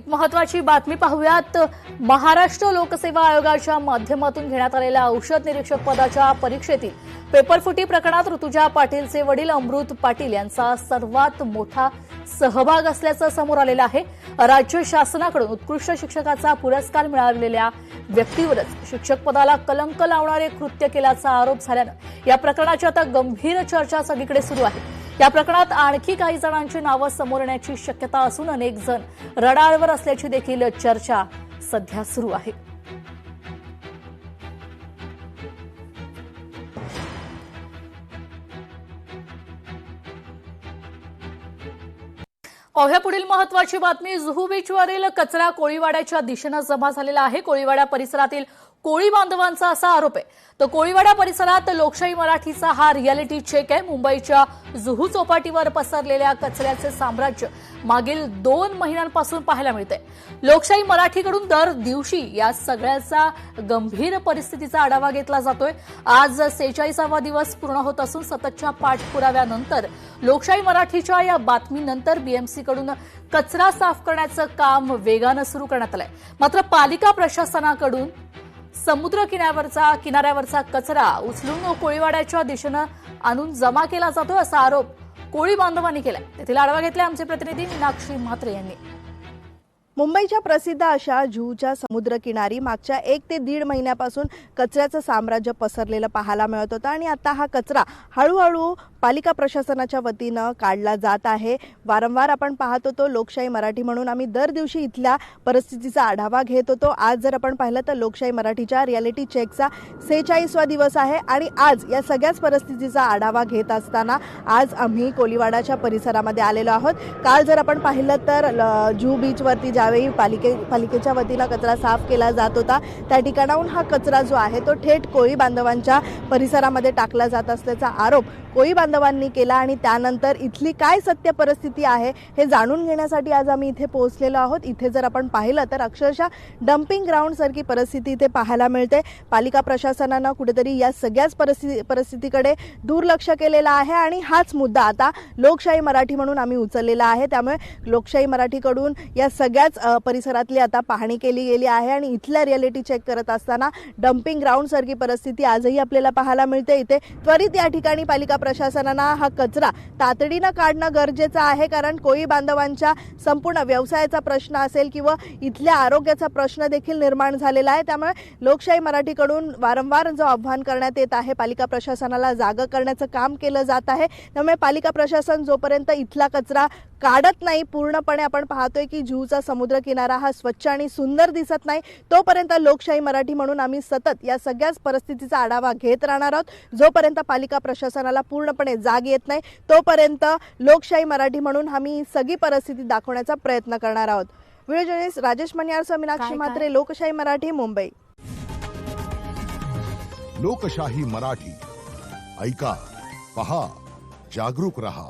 एक महत्त्वाची बातमी पाहूयात। महाराष्ट्र लोकसेवा आयोगाच्या माध्यमातून घेण्यात आलेल्या औषध निरीक्षक पदाच्या परीक्षेतील पेपरफुटी प्रकरणात ऋतुजा पाटीलचे वडील अमृत पाटील यांचा सर्वात मोठा सहभाग असल्याचं समोर आलेलं आहे। राज्य शासनाकडून उत्कृष्ट शिक्षकाचा पुरस्कार मिळालेल्या व्यक्तीवरच शिक्षक पदाला कलंक लावणारे कृत्य केल्याचा आरोप झाल्यानं या प्रकरणाची आता गंभीर चर्चा सगळीकडे सुरू आहे। या प्रकरणात आणखी काही जणांची नावं समोर येण्याची शक्यता असून अनेक जण रडारवर असल्याची देखील चर्चा सध्या सुरू आहे। पाहूया पुढील महत्त्वाची बातमी। जुहू बीचवरील कचरा कोळीवाड्याच्या दिशेने जमा झालेला आहे। कोळीवाडा परिसरातील कोळी बांधवांचा असा आरोप आहे तर कोळीवाडा परिसरात लोकशाही मराठीचा हा रियालिटी चेक आहे। मुंबईच्या जुहू चौपाटीवर पसरलेल्या कचऱ्याचे साम्राज्य मागील 2 महिन्यांपासून पाहायला मिळते। लोकशाही मराठीकडून दर दिवशी या सगळ्याचा गंभीर परिस्थितीचा आढावा घेतला जातोय। आज 46वा दिवस पूर्ण होत असून सततच्या पाठपुराव्यानंतर लोकशाही मराठीच्या या बातमीनंतर बीएमसीकडून कचरा साफ करण्याचं काम वेगानं सुरू करण्यात आलंय। मात्र पालिका प्रशासनाकडून समुद्र किनाऱ्यावरचा कचरा उचलून कोळीवाड्याच्या दिशेने आणून जमा केला जातोय असा आरोप कोळी बांधवांनी केलाय। तेथील आढावा घेतला आमचे प्रतिनिधी मीनाक्षी म्हात्रे यांनी। मुंबईच्या प्रसिद्ध अशा जुहूच्या समुद्रकिनारी मागच्या 1 ते 1.5 महिन्यापासून कचऱ्याचं साम्राज्य पसरलेलं पाहायला मिळत होतं आणि आता हा कचरा हळूहळू पालिका प्रशासनाच्या वतीनं काढला जात आहे। वारंवार आपण पाहत होतो लोकशाही मराठी म्हणून आम्ही दर दिवशी इथल्या परिस्थितीचा आढावा घेत होतो। आज जर आपण पाहिलं तर लोकशाही मराठीच्या रियालिटी चेकचा 46वा दिवस आहे आणि आज या सगळ्याच परिस्थितीचा आढावा घेत असताना आज आम्ही कोळीवाडाच्या परिसरामध्ये आलेलो आहोत। काल जर आपण पाहिलं तर जुहू बीचवरती ज्यावेळी पालिकेच्या वतीनं कचरा साफ केला जात होता त्या ठिकाणाहून हा कचरा जो आहे तो थेट कोळी बांधवांच्या परिसरामध्ये टाकला जात असल्याचा आरोप कोळी बांधवांनी केला आणि त्यानंतर इथली काय सत्य परिस्थिती आहे हे जाणून घेण्यासाठी आज आम्ही इथे पोहोचलेलो आहोत। इथे जर आपण पाहिलं तर अक्षरशः डम्पिंग ग्राउंड सारखी परिस्थिती इथे पाहायला मिळते। पालिका प्रशासनानं कुठेतरी या सगळ्याच परिस्थितीकडे दुर्लक्ष केलेलं आहे आणि हाच मुद्दा आता लोकशाही मराठी म्हणून आम्ही उचललेला आहे। त्यामुळे लोकशाही मराठीकडून या सगळ्याच परिसरातली आता पाहणी केली गेली आहे आणि इथल्या रियालिटी चेक करत असताना डम्पिंग ग्राउंड सारखी परिस्थिती आजही आपल्याला पाहायला मिळते। इथे त्वरित या ठिकाणी पालिका प्रशासनानं हा कचरा तातडीनं काढणं गरजेचं आहे, कारण कोळी बांधवांच्या संपूर्ण व्यवसायाचा प्रश्न असेल किंवा इथल्या आरोग्याचा प्रश्न देखील निर्माण झालेला आहे। त्यामुळे लोकशाही मराठीकडून वारंवार जो आव्हान करण्यात येत आहे पालिका प्रशासनाला जागं करण्याचं काम केलं जात आहे। त्यामुळे पालिका प्रशासन जोपर्यंत इथला कचरा काढत नाही पूर्णपणे, आपण पाहतोय की जुहूचा समुद्र किनारा हा स्वच्छ आणि सुंदर दिसत नाही, तोपर्यंत लोकशाही मराठी म्हणून आम्ही सतत या सगळ्याच परिस्थितीचा आढावा घेत राहणार आहोत। जोपर्यंत पालिका प्रशासनाला पूर्णपणे जाग येत नाही तोपर्यंत लोकशाही मराठी म्हणून आम्ही सगळी परिस्थिती दाखवण्याचा प्रयत्न करणार आहोत। व्हिडिओ जर्नलिस्ट राजेश मनियारसह मीनाक्षी म्हात्रे, लोकशाही मराठी, मुंबई। लोकशाही मराठी ऐका, पहा, जागरूक रहा।